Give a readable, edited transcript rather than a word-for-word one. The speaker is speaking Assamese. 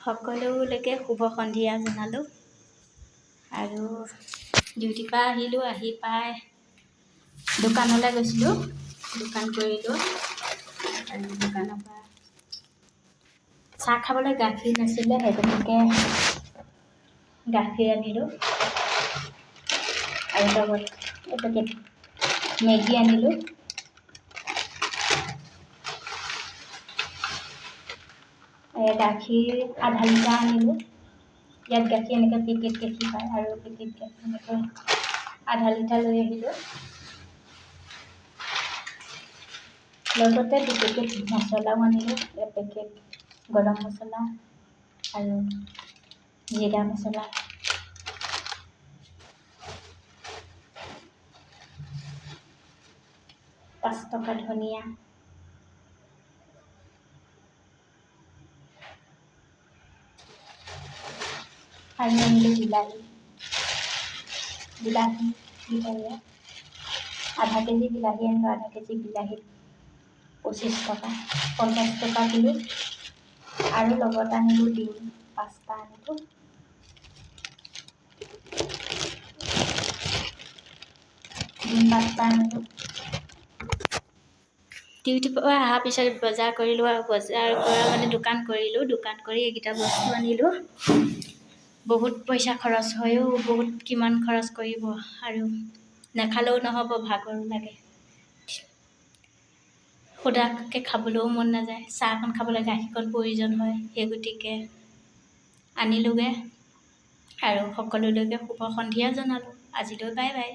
সকলোলৈকে শুভ সন্ধিয়া জনালোঁ। আৰু ডিউটিৰ পৰা আহিলোঁ, আহি পাই দোকানলৈ গৈছিলোঁ, দোকান কৰিলোঁ। আৰু দোকানৰ পৰা চাহ খাবলৈ গাখীৰ নাছিলে, সেইটোকে গাখীৰ আনিলোঁ। আৰু লগত এপেকেট মেগী আনিলোঁ। গাখীৰ আধা লিটাৰ আনিলোঁ। ইয়াত গাখীৰ এনেকৈ পেকেট গাখীৰ পায়, আৰু পেকেট গাখীৰ এনেকৈ আধা লিটাৰ লৈ আহিলোঁ। লগতে দুপেকেট মছলাও আনিলোঁ, এপেকেট গৰম মছলা আৰু জিৰা মছলা। 5 টকা ধনিয়া। আৰু আনিলোঁ বিলাহী আধা কেজি বিলাহী আনিলোঁ। আধা কেজি বিলাহীত 25 টকা, 50 টকা কিলো। আৰু লগত আনিলোঁ ডিম 5টা আনিলোঁ। ডিউটিৰ পৰা অহাৰ পিছত বজাৰ কৰিলোঁ, আৰু বজাৰ কৰা দোকান কৰিলোঁ। দোকান কৰি এইকেইটা বস্তু আনিলোঁ। বহুত পইচা খৰচ হয়ও, বহুত কিমান খৰচ কৰিব, আৰু নাখালেও নহ'ব, ভাগৰো লাগে। সুদাকৈ খাবলৈও মন নাযায়, চাহকণ খাবলৈ গাখীৰকণ প্ৰয়োজন হয়। সেই গতিকে আনিলোঁগৈ। আৰু সকলোলৈকে শুভ সন্ধিয়া জনালোঁ। আজিলৈ বাই বাই।